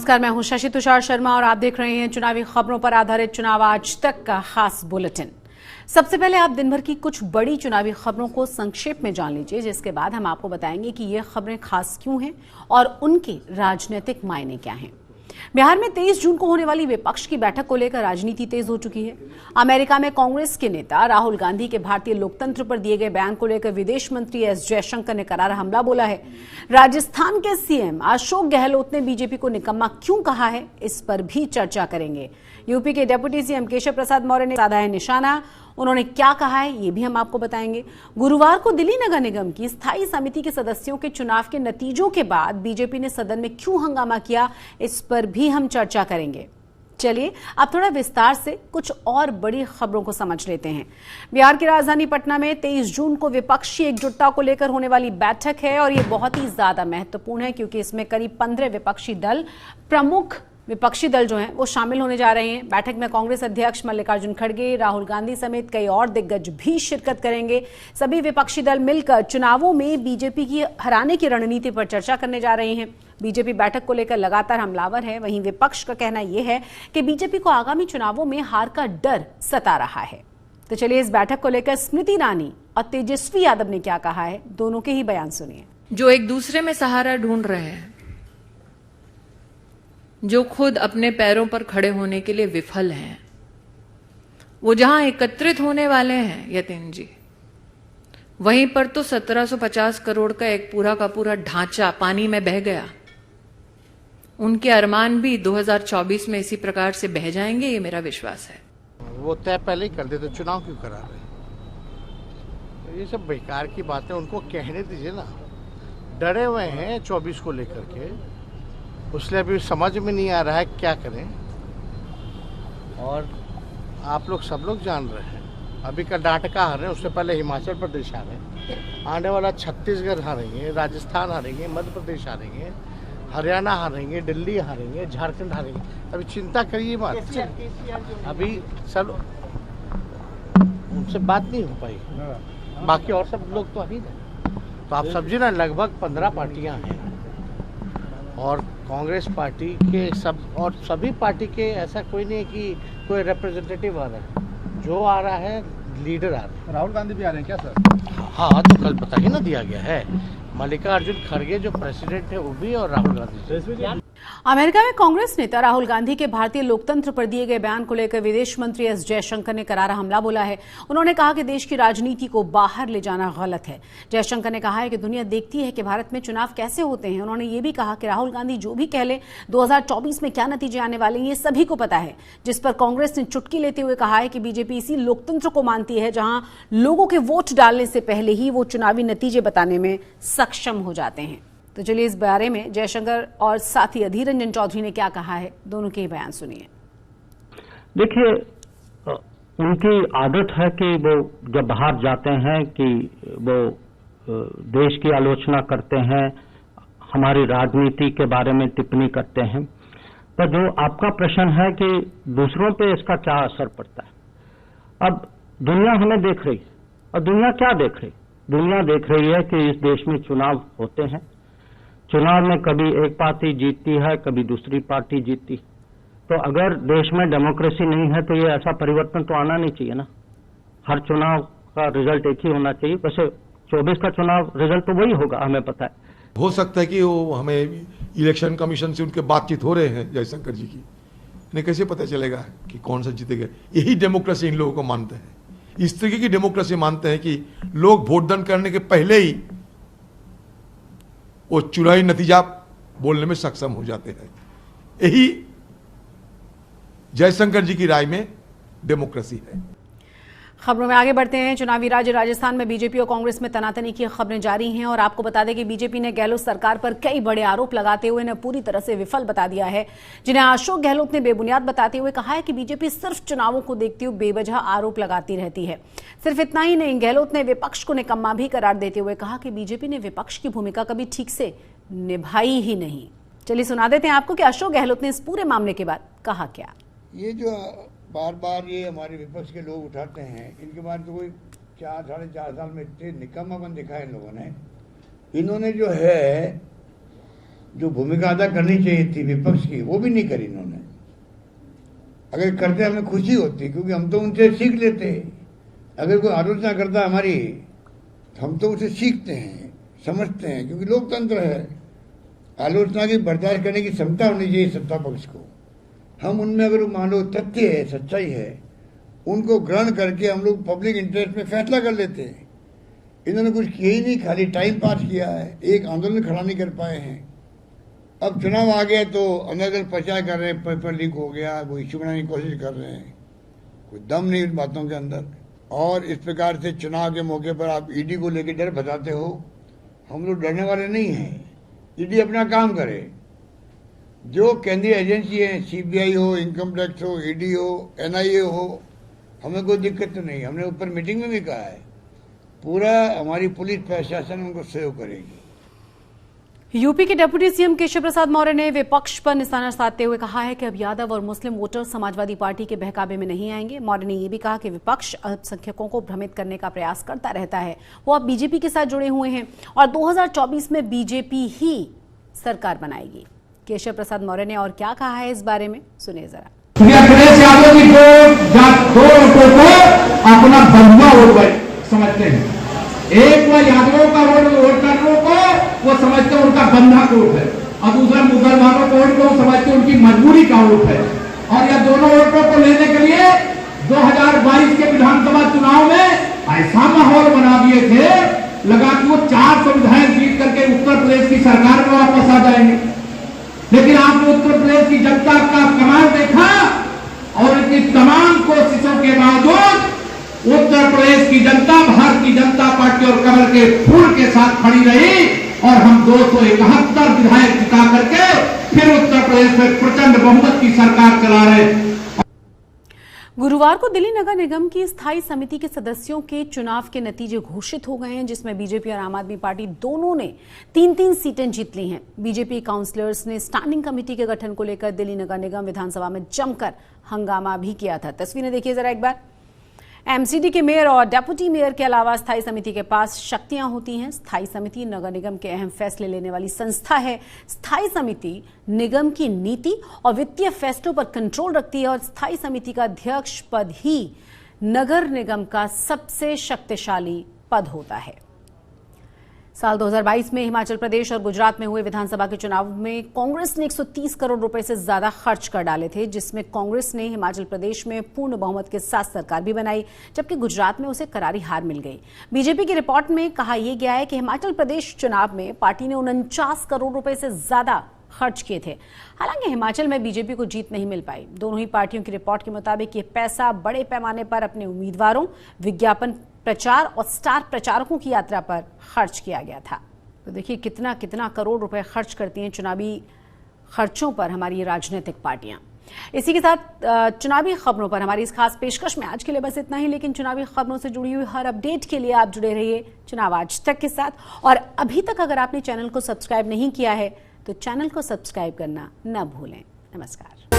नमस्कार, मैं हूं शशि तुषार शर्मा और आप देख रहे हैं चुनावी खबरों पर आधारित चुनाव आज तक का खास बुलेटिन। सबसे पहले आप दिन भर की कुछ बड़ी चुनावी खबरों को संक्षेप में जान लीजिए, जिसके बाद हम आपको बताएंगे कि ये खबरें खास क्यों हैं और उनके राजनीतिक मायने क्या हैं। बिहार में 23 जून को होने वाली विपक्ष की बैठक को लेकर राजनीति तेज हो चुकी है। अमेरिका में कांग्रेस के नेता राहुल गांधी के भारतीय लोकतंत्र पर दिए गए बयान को लेकर विदेश मंत्री एस जयशंकर ने करारा हमला बोला है। राजस्थान के सीएम अशोक गहलोत ने बीजेपी को निकम्मा क्यों कहा है, इस पर भी चर्चा करेंगे। यूपी के डिप्टी सीएम केशव प्रसाद मौर्य ने साधा है निशाना, उन्होंने क्या कहा है ये भी हम आपको बताएंगे। गुरुवार को दिल्ली नगर निगम की स्थायी समिति के सदस्यों के चुनाव के नतीजों के बाद बीजेपी ने सदन में क्यों हंगामा किया, इस पर भी हम चर्चा करेंगे। चलिए अब थोड़ा विस्तार से कुछ और बड़ी खबरों को समझ लेते हैं। बिहार की राजधानी पटना में 23 जून को विपक्षी एकजुटता को लेकर होने वाली बैठक है और ये बहुत ही ज्यादा महत्वपूर्ण है, क्योंकि इसमें करीब 15 विपक्षी दल, प्रमुख विपक्षी दल जो हैं वो शामिल होने जा रहे हैं। बैठक में कांग्रेस अध्यक्ष मल्लिकार्जुन खड़गे, राहुल गांधी समेत कई और दिग्गज भी शिरकत करेंगे। सभी विपक्षी दल मिलकर चुनावों में बीजेपी की हराने की रणनीति पर चर्चा करने जा रहे हैं। बीजेपी बैठक को लेकर लगातार हमलावर है। वहीं विपक्ष का कहना यह है कि बीजेपी को आगामी चुनावों में हार का डर सता रहा है। तो चलिए इस बैठक को लेकर स्मृति ईरानी और तेजस्वी यादव ने क्या कहा है, दोनों के ही बयान सुनिए। जो एक दूसरे में सहारा ढूंढ रहे हैं, जो खुद अपने पैरों पर खड़े होने के लिए विफल हैं, वो जहां एकत्रित होने वाले हैं यतीन जी, वहीं पर तो 1750 करोड़ का एक पूरा का पूरा ढांचा पानी में बह गया। उनके अरमान भी 2024 में इसी प्रकार से बह जाएंगे, ये मेरा विश्वास है। वो तय पहले ही कर देते, चुनाव क्यों करा रहे? ये सब बेकार की बातें उनको कहने दीजिए ना। डरे हुए हैं 24 को लेकर के, उसलिए अभी समझ में नहीं आ रहा है क्या करें। और आप लोग सब लोग जान रहे हैं, अभी कर्नाटका हारे, उससे पहले हिमाचल प्रदेश हारे, आने वाला छत्तीसगढ़ हारेंगे, राजस्थान हारेंगे, मध्य प्रदेश हारेंगे, हरियाणा हारेंगे, दिल्ली हारेंगे, झारखंड हारेंगे। अभी चिंता करिए मत, अभी सब उनसे बात नहीं हो पाई, बाकी और सब लोग तो ही तो आप समझिए ना, लगभग 15 पार्टियां हैं और कांग्रेस पार्टी के सब और सभी पार्टी के, ऐसा कोई नहीं है कि कोई रिप्रेजेंटेटिव आ रहा है, जो आ रहा है लीडर आ रहे हैं। राहुल गांधी भी आ रहे हैं क्या सर? हाँ, तो कल बता ही ना दिया गया है, मल्लिकार्जुन खड़गे जो प्रेसिडेंट है वो भी, और राहुल गांधी। अमेरिका में कांग्रेस नेता राहुल गांधी के भारतीय लोकतंत्र पर दिए गए बयान को लेकर विदेश मंत्री एस जयशंकर ने करारा हमला बोला है। उन्होंने कहा कि देश की राजनीति को बाहर ले जाना गलत है। जयशंकर ने कहा है कि दुनिया देखती है कि भारत में चुनाव कैसे होते हैं। उन्होंने ये भी कहा कि राहुल गांधी जो भी कह ले, 2024 में क्या नतीजे आने वाले हैं ये सभी को पता है। जिस पर कांग्रेस ने चुटकी लेते हुए कहा है कि बीजेपी इसी लोकतंत्र को मानती है जहां लोगों के वोट डालने से पहले ही वो चुनावी नतीजे बताने में सक्षम हो जाते हैं। तो चलिए इस बारे में जयशंकर और साथी अधीर रंजन चौधरी ने क्या कहा है, दोनों के ही बयान सुनिए। देखिए, उनकी आदत है कि वो जब बाहर जाते हैं कि वो देश की आलोचना करते हैं, हमारी राजनीति के बारे में टिप्पणी करते हैं। तो जो आपका प्रश्न है कि दूसरों पे इसका क्या असर पड़ता है, अब दुनिया हमें देख रही है और दुनिया क्या देख रही? दुनिया देख रही है कि इस देश में चुनाव होते हैं, चुनाव में कभी एक पार्टी जीतती है, कभी दूसरी पार्टी जीतती। तो अगर देश में डेमोक्रेसी नहीं है तो ये ऐसा परिवर्तन तो आना नहीं चाहिए ना। हर चुनाव का रिजल्ट एक ही होना चाहिए। वैसे 24 का चुनाव रिजल्ट तो वही होगा, हमें पता है। हो सकता है कि वो हमें इलेक्शन कमीशन से उनके बातचीत हो रहे हैं जयशंकर जी की, इन्हें कैसे पता चलेगा कि कौन सा जीतेगा? यही डेमोक्रेसी इन लोगों को मानते हैं, इस तरीके की डेमोक्रेसी मानते हैं कि लोग वोट दान करने के पहले ही वो चुनावी नतीजा बोलने में सक्षम हो जाते हैं। यही जयशंकर जी की राय में डेमोक्रेसी है। खबरों में आगे बढ़ते हैं। चुनावी राज्य राजस्थान में बीजेपी और कांग्रेस में तनातनी की खबरें जारी हैं और आपको बता दें कि बीजेपी ने गहलोत सरकार पर कई बड़े आरोप लगाते हुए इन्हें पूरी तरह से विफल बता दिया है, जिन्हें अशोक गहलोत ने बेबुनियाद बताते हुए कहा है कि बीजेपी सिर्फ चुनावों को देखते हुए बेवजह आरोप लगाती रहती है। सिर्फ इतना ही नहीं, गहलोत ने विपक्ष को निकम्मा भी करार देते हुए कहा कि बीजेपी ने विपक्ष की भूमिका कभी ठीक से निभाई ही नहीं। चलिए सुना देते हैं आपको कि अशोक गहलोत ने इस पूरे मामले के बाद कहा क्या। ये जो बार बार ये हमारे विपक्ष के लोग उठाते हैं, इनके बाद तो कोई 4 साढ़े 4 साल में इतने निकम्मापन दिखा है इन लोगों ने। इन्होंने जो है जो भूमिका अदा करनी चाहिए थी विपक्ष की, वो भी नहीं करी इन्होंने। अगर करते हमें खुशी होती, क्योंकि हम तो उनसे सीख लेते। अगर कोई आलोचना करता हमारी, हम तो उसे सीखते हैं, समझते हैं, क्योंकि लोकतंत्र है। आलोचना की बर्दाश्त करने की क्षमता होनी चाहिए सत्ता पक्ष को। हम उनमें अगर मान लो तथ्य है, सच्चाई है, उनको ग्रहण करके हम लोग पब्लिक इंटरेस्ट में फैसला कर लेते हैं। इन्होंने कुछ किया ही नहीं, खाली टाइम पास किया है, एक आंदोलन खड़ा नहीं कर पाए हैं। अब चुनाव आ गया तो अंदर प्रचार कर रहे हैं, पेपर लीक हो गया, वो इश्यू बनाने की कोशिश कर रहे हैं। कोई दम नहीं इन बातों के अंदर। और इस प्रकार से चुनाव के मौके पर आप ईडी को लेकर डर बताते हो। हम लोग डरने वाले नहीं हैं। ईडी अपना काम करे। जो केंद्रीय एजेंसी है, सीबीआई हो, इनकम टैक्स हो, ईडी हो, एनआईए हो, हमें कोई दिक्कत तो नहीं। हमने ऊपर मीटिंग में भी कहा है, पूरा हमारी पुलिस प्रशासन उनको सहयोग करेगी। यूपी के डिप्टी सीएम केशव प्रसाद मौर्य ने विपक्ष पर निशाना साधते हुए कहा है कि अब यादव और मुस्लिम वोटर समाजवादी पार्टी के बहकावे में नहीं आएंगे। मौर्य ने यह भी कहा कि विपक्ष अल्पसंख्यकों को भ्रमित करने का प्रयास करता रहता है। वो अब बीजेपी के साथ जुड़े हुए हैं और 2024 में बीजेपी ही सरकार बनाएगी। केशव प्रसाद मौर्य ने और क्या कहा है इस बारे में, सुनिए जरा। अखिलेश यादव जी दो वोटों को अपना बंधुआ वोट समझते हैं। एक वो यादवों का वोटरों को वो समझते हैं उनका बंधा वोट है, और दूसरा मुसलमानों को वोट को समझते उनकी मजबूरी का वोट है। और यह दोनों वोटों को लेने के लिए 2022 के विधानसभा चुनाव में ऐसा माहौल बना दिए थे, लगा कि वो 400 विधायक जीत करके उत्तर प्रदेश की सरकार में वापस आ जाएंगे। लेकिन आपने उत्तर प्रदेश की जनता का कमाल देखा और इनकी तमाम कोशिशों के बावजूद उत्तर प्रदेश की जनता भारतीय जनता पार्टी और कमल के फूल के साथ खड़ी रही और हम 271 विधायक जिता करके फिर उत्तर प्रदेश में प्रचंड बहुमत की सरकार चला रहे। गुरुवार को दिल्ली नगर निगम की स्थायी समिति के सदस्यों के चुनाव के नतीजे घोषित हो गए हैं, जिसमें बीजेपी और आम आदमी पार्टी दोनों ने 3-3 सीटें जीत ली हैं। बीजेपी काउंसलर्स ने स्टैंडिंग कमेटी के गठन को लेकर दिल्ली नगर निगम विधानसभा में जमकर हंगामा भी किया था। तस्वीरें देखिए जरा एक बार। एमसीडी के मेयर और डेप्यूटी मेयर के अलावा स्थायी समिति के पास शक्तियां होती हैं। स्थायी समिति नगर निगम के अहम फैसले लेने वाली संस्था है। स्थायी समिति निगम की नीति और वित्तीय फैसलों पर कंट्रोल रखती है और स्थायी समिति का अध्यक्ष पद ही नगर निगम का सबसे शक्तिशाली पद होता है। साल 2022 में हिमाचल प्रदेश और गुजरात में हुए विधानसभा के चुनाव में कांग्रेस ने 130 करोड़ रुपए से ज्यादा खर्च कर डाले थे, जिसमें कांग्रेस ने हिमाचल प्रदेश में पूर्ण बहुमत के साथ सरकार भी बनाई, जबकि गुजरात में उसे करारी हार मिल गई। बीजेपी की रिपोर्ट में कहा यह गया है कि हिमाचल प्रदेश चुनाव में पार्टी ने 49 करोड़ रुपए से ज्यादा खर्च किए थे। हालांकि हिमाचल में बीजेपी को जीत नहीं मिल पाई। दोनों ही पार्टियों की रिपोर्ट के मुताबिक ये पैसा बड़े पैमाने पर अपने उम्मीदवारों, विज्ञापन प्रचार और स्टार प्रचारकों की यात्रा पर खर्च किया गया था। तो देखिए कितना कितना करोड़ रुपए खर्च करती हैं चुनावी खर्चों पर हमारी राजनीतिक पार्टियां। इसी के साथ चुनावी खबरों पर हमारी इस खास पेशकश में आज के लिए बस इतना ही, लेकिन चुनावी खबरों से जुड़ी हुई हर अपडेट के लिए आप जुड़े रहिए चुनाव आज तक के साथ। और अभी तक अगर आपने चैनल को सब्सक्राइब नहीं किया है तो चैनल को सब्सक्राइब करना न भूलें। नमस्कार।